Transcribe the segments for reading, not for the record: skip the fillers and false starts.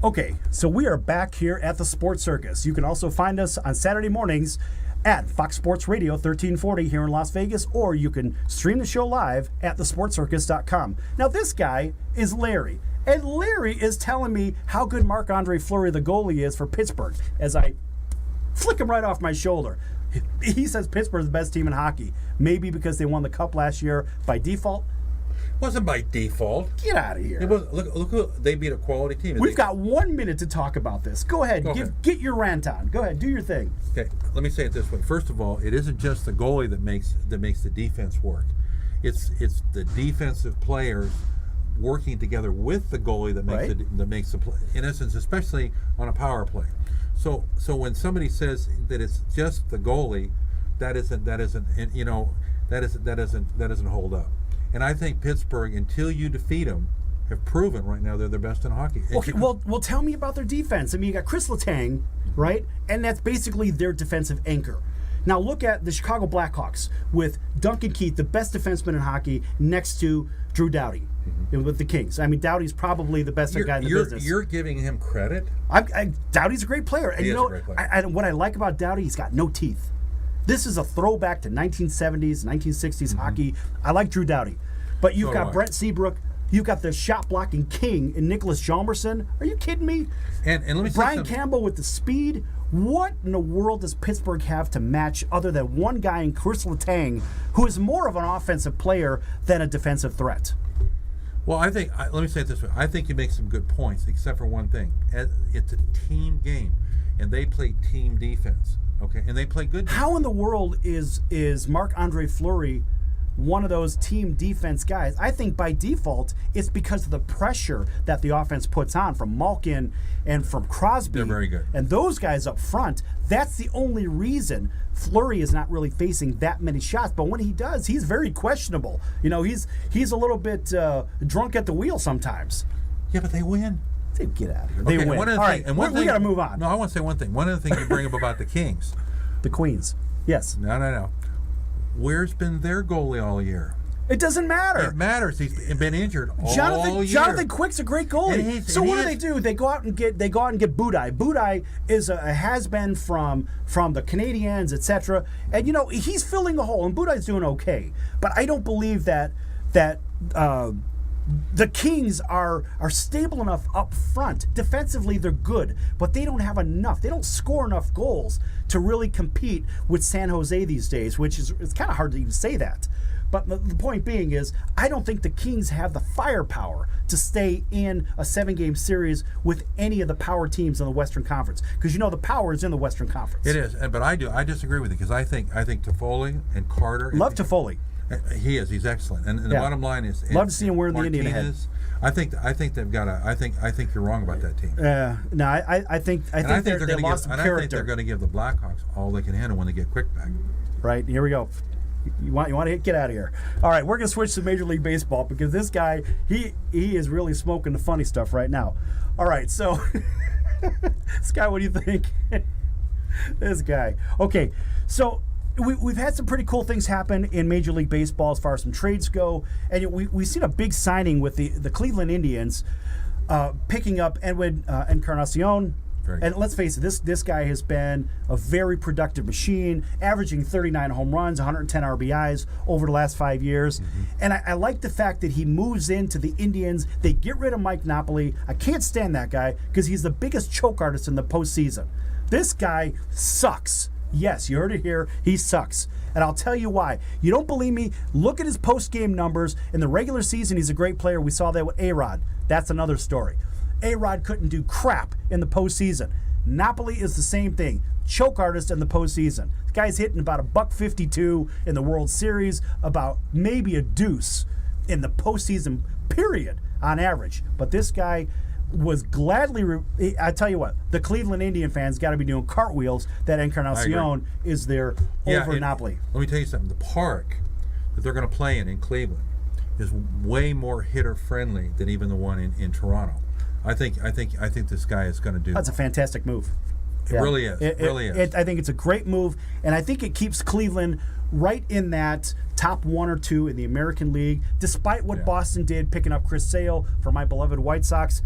Okay, so we are back here at the Sports Circus. You can also find us on Saturday mornings at Fox Sports Radio 1340 here in Las Vegas, or you can stream the show live at thesportscircus.com. Now, this guy is Larry, and Larry is telling me how good Marc-Andre Fleury, the goalie, is for Pittsburgh, as I flick him right off my shoulder. He says Pittsburgh's the best team in hockey, maybe because they won the Cup last year by default. Wasn't by default. Get out of here. It was. Look who they beat, a quality team. We've got 1 minute to talk about this. Go ahead. Get your rant on. Go ahead. Do your thing. Okay. Let me say it this way. First of all, it isn't just the goalie that makes the defense work. It's the defensive players working together with the goalie that makes the play. In essence, especially on a power play. So when somebody says that it's just the goalie, that doesn't hold up. And I think Pittsburgh, until you defeat them, have proven right now they're the best in hockey. Okay, well, tell me about their defense. I mean, you got Chris Letang, right? And that's basically their defensive anchor. Now look at the Chicago Blackhawks with Duncan Keith, the best defenseman in hockey, next to Drew Doughty with the Kings. I mean, Doughty's probably the best guy in the business. You're giving him credit? Doughty's a great player. And he is a great player. What I like about Doughty, he's got no teeth. This is a throwback to 1970s, 1960s hockey. I like Drew Doughty. But you've got Brent Seabrook. You've got the shot-blocking king in Nicholas Hjalmarsson. Are you kidding me? And let me say Brian Campbell with the speed. What in the world does Pittsburgh have to match other than one guy in Chris Letang, who is more of an offensive player than a defensive threat? Well, let me say it this way. I think you make some good points, except for one thing. It's a team game, and they play team defense. Okay, and they play good defense. How in the world is Marc-Andre Fleury one of those team defense guys? I think by default, it's because of the pressure that the offense puts on from Malkin and from Crosby. They're very good. And those guys up front, that's the only reason Fleury is not really facing that many shots. But when he does, he's very questionable. You know, he's a little bit drunk at the wheel sometimes. Yeah, but they win. Get out of here. They win. All right, we got to move on. No, I want to say one thing. One of the things you bring up about the Kings. The Queens. Yes. No. Where's been their goalie all year? It doesn't matter. It matters. He's been injured all year. Jonathan Quick's a great goalie. So what do? They go out and get Budaj. Budaj is a has-been from the Canadiens, etc. And you know he's filling a hole, and Budaj's doing okay. But I don't believe that the Kings are stable enough up front. Defensively, they're good, but they don't have enough. They don't score enough goals to really compete with San Jose these days, which is it's kind of hard to even say that. But the point being is, I don't think the Kings have the firepower to stay in a 7-game series with any of the power teams in the Western Conference, because you know the power is in the Western Conference. It is, but I disagree with you, because I think Toffoli and Carter. Love Toffoli. He is. He's excellent. And the bottom line is, love to see him wearing the Indian head. I think they've got I think you're wrong about that team. No, I think they lost some character. I think they're going to give the Blackhawks all they can handle when they get Quick back. Right. Here we go. You want to get out of here. All right, we're going to switch to Major League Baseball because this guy, he is really smoking the funny stuff right now. All right, so Scott, what do you think? This guy. Okay, so we've had some pretty cool things happen in Major League Baseball as far as some trades go, and we've seen a big signing with the Cleveland Indians picking up Edwin Encarnacion. And let's face it, this guy has been a very productive machine, averaging 39 home runs, 110 RBIs over the last 5 years. Mm-hmm. And I like the fact that he moves into the Indians. They get rid of Mike Napoli. I can't stand that guy because he's the biggest choke artist in the postseason. This guy sucks. Yes, you heard it here. He sucks. And I'll tell you why. You don't believe me? Look at his post-game numbers. In the regular season, he's a great player. We saw that with A-Rod. That's another story. A-Rod couldn't do crap in the postseason. Napoli is the same thing. Choke artist in the postseason. The guy's hitting about $152 in the World Series, about maybe a deuce in the postseason period on average. But this guy was gladly, I tell you what, the Cleveland Indian fans got to be doing cartwheels that Encarnacion is there over Napoli. Let me tell you something. The park that they're going to play in Cleveland is way more hitter-friendly than even the one in Toronto. I think this guy is going to do. That's a fantastic move. It really is. It really is. I think it's a great move, and I think it keeps Cleveland right in that top 1 or 2 in the American League, despite what Boston did, picking up Chris Sale for my beloved White Sox.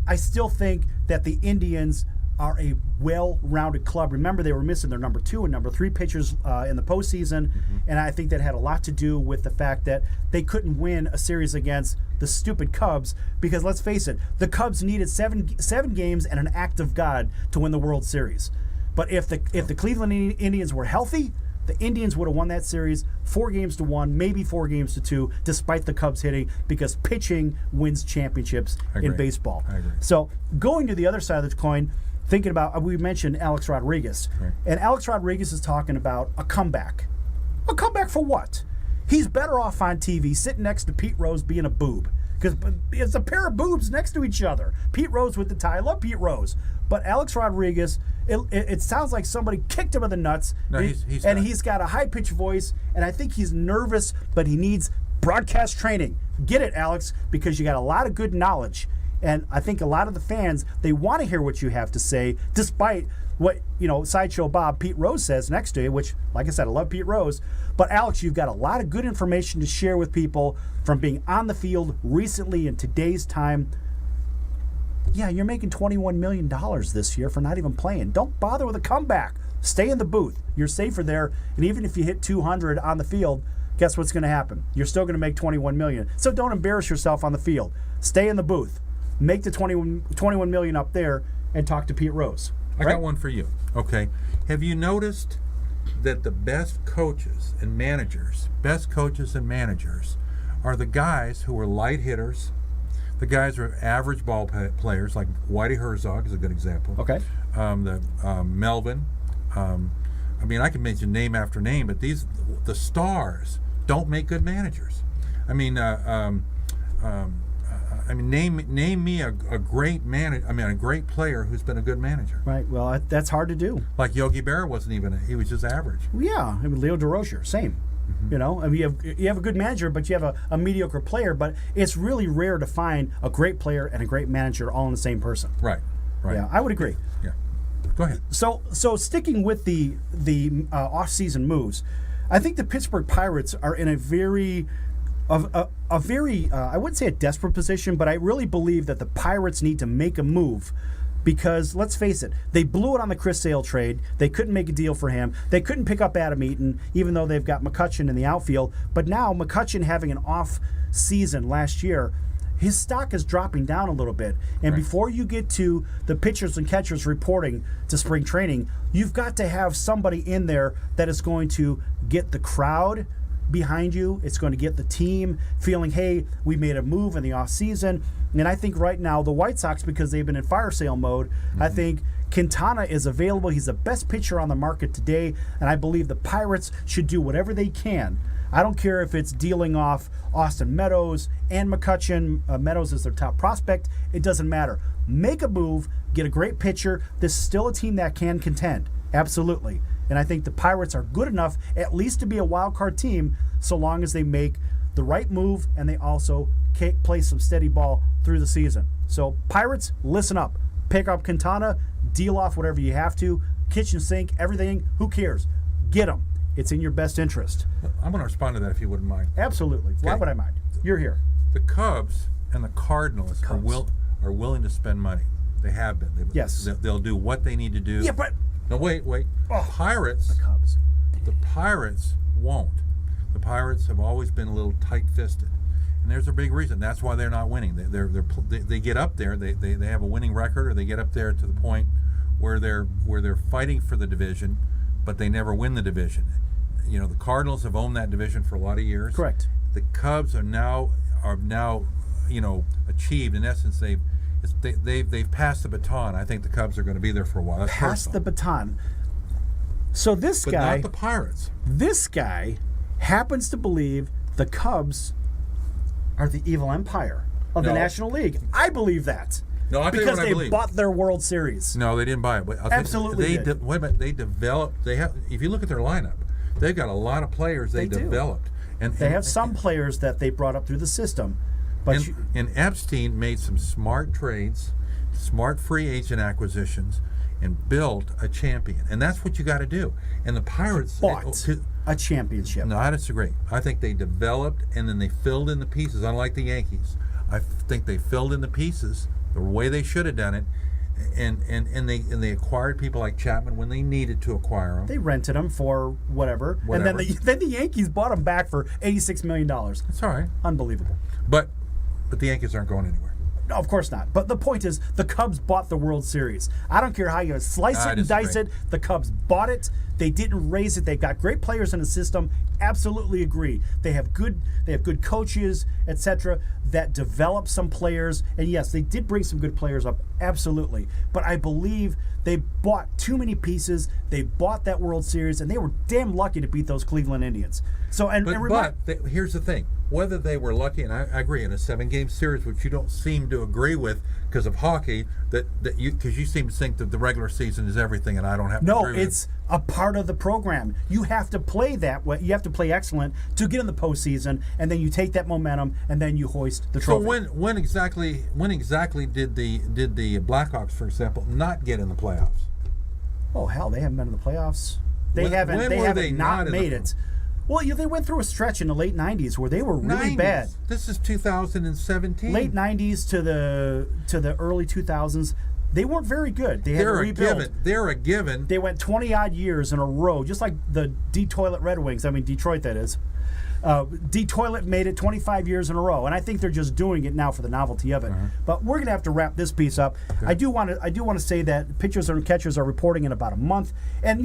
I still think that the Indians are a well-rounded club. Remember, they were missing their number 2 and number 3 pitchers in the postseason, and I think that had a lot to do with the fact that they couldn't win a series against the stupid Cubs, because let's face it, the Cubs needed seven games and an act of God to win the World Series. But if the Cleveland Indians were healthy, the Indians would have won that series 4-1, maybe 4-2, despite the Cubs hitting, because pitching wins championships in baseball. I agree. So going to the other side of the coin, thinking about, we mentioned Alex Rodriguez. Right. And Alex Rodriguez is talking about a comeback. A comeback for what? He's better off on TV sitting next to Pete Rose being a boob. Because it's a pair of boobs next to each other. Pete Rose with the tie. I love Pete Rose. But Alex Rodriguez, it sounds like somebody kicked him in the nuts. No, he's got a high-pitched voice, and I think he's nervous, but he needs broadcast training. Get it, Alex, because you got a lot of good knowledge. And I think a lot of the fans, they want to hear what you have to say, despite what, Sideshow Bob, Pete Rose says next to you, which, like I said, I love Pete Rose. But Alex, you've got a lot of good information to share with people from being on the field recently in today's time. Yeah, you're making $21 million this year for not even playing. Don't bother with a comeback. Stay in the booth. You're safer there. And even if you hit 200 on the field, guess what's going to happen? You're still going to make $21 million. So don't embarrass yourself on the field. Stay in the booth. Make the $21 million up there and talk to Pete Rose. I got one for you. Okay. Have you noticed that the best coaches and managers are the guys who are light hitters, the guys who are average ball players, like Whitey Herzog is a good example. Okay. Melvin. I can mention name after name, but the stars don't make good managers. Name me a great a great player who's been a good manager. Right. Well, that's hard to do. Like Yogi Berra he was just average. Yeah. Leo DeRozier, same. Mm-hmm. You have a good manager, but you have a mediocre player. But it's really rare to find a great player and a great manager all in the same person. Right. Yeah, I would agree. Yeah. Go ahead. So sticking with the off-season moves, I think the Pittsburgh Pirates are in a very I wouldn't say a desperate position, but I really believe that the Pirates need to make a move, because let's face it, they blew it on the Chris Sale trade. They couldn't make a deal for him. They couldn't pick up Adam Eaton, even though they've got McCutchen in the outfield. But now McCutchen having an off season last year, his stock is dropping down a little bit. And before you get to the pitchers and catchers reporting to spring training, you've got to have somebody in there that is going to get the crowd behind you. It's going to get the team feeling, hey, we made a move in the offseason. And I think right now the White Sox, because they've been in fire sale mode, I think Quintana is available. He's the best pitcher on the market today, and I believe the Pirates should do whatever they can. I don't care if it's dealing off Austin Meadows and McCutchen. Meadows is their top prospect. It doesn't matter. Make a move, get a great pitcher. This is still a team that can contend. Absolutely. And I think the Pirates are good enough at least to be a wild card team, so long as they make the right move and they also play some steady ball through the season. So Pirates, listen up. Pick up Quintana, deal off whatever you have to, kitchen sink, everything. Who cares? Get them. It's in your best interest. I'm going to respond to that if you wouldn't mind. Absolutely. Okay. Why would I mind? You're here. The Cubs and the Cardinals are willing to spend money. They have been. Yes. They'll do what they need to do. Yeah, but... No, wait. Oh, Pirates. The Cubs. The Pirates won't. The Pirates have always been a little tight-fisted, and there's a big reason. That's why they're not winning. They get up there. They have a winning record, or they get up there to the point where they're fighting for the division, but they never win the division. The Cardinals have owned that division for a lot of years. Correct. The Cubs are now achieved. In essence, they've passed the baton. I think the Cubs are going to be there for a while. That's passed the baton. So but not the Pirates. This guy happens to believe the Cubs are the evil empire of the National League. I believe that. No, I because they bought their World Series. No, they didn't buy it. Absolutely, wait a minute. They developed. If you look at their lineup, they've got a lot of players they developed, and they have some players that they brought up through the system. But and Epstein made some smart trades, smart free agent acquisitions, and built a champion. And that's what you got to do. And the Pirates bought a championship. No, I disagree. I think they developed and then they filled in the pieces. Unlike the Yankees, I think they filled in the pieces the way they should have done it. And they acquired people like Chapman when they needed to acquire them. They rented him for whatever. And then the Yankees bought him back for $86 million. That's all right. Unbelievable. But the Yankees aren't going anywhere. No, of course not. But the point is, the Cubs bought the World Series. I don't care how you slice it and dice it. The Cubs bought it. They didn't raise it. They've got great players in the system. Absolutely agree. They have good coaches, etc., that develop some players. And yes, they did bring some good players up. Absolutely. But I believe they bought too many pieces. They bought that World Series, and they were damn lucky to beat those Cleveland Indians. So here's the thing. Whether they were lucky, and I agree, in a 7-game series, which you don't seem to agree with because of hockey, because you seem to think that the regular season is everything, and I don't have to agree with it. No, it's a part of the program. You have to play that way. You have to play excellent to get in the postseason, and then you take that momentum, and then you hoist the trophy. So when exactly did the Blackhawks, for example, not get in the playoffs? Oh hell, they haven't been in the playoffs. They haven't made it. Well, they went through a stretch in the late 90s where they were really bad. This is 2017. Late 90s to the early 2000s. They weren't very good. They had to rebuild. They're a given. They went 20-odd years in a row, just like the D-Toilet Red Wings. I mean, Detroit, that is. D-Toilet made it 25 years in a row, and I think they're just doing it now for the novelty of it. But we're going to have to wrap this piece up. Okay. I do want to say that pitchers and catchers are reporting in about a month. And,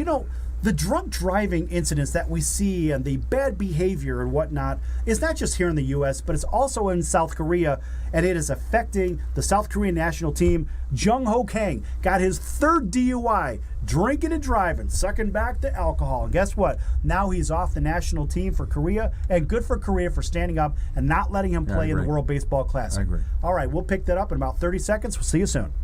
the drunk driving incidents that we see and the bad behavior and whatnot is not just here in the U.S., but it's also in South Korea, and it is affecting the South Korean national team. Jung-ho Kang got his 3rd DUI, drinking and driving, sucking back the alcohol. And guess what? Now he's off the national team for Korea, and good for Korea for standing up and not letting him play in the World Baseball Classic. I agree. All right, we'll pick that up in about 30 seconds. We'll see you soon.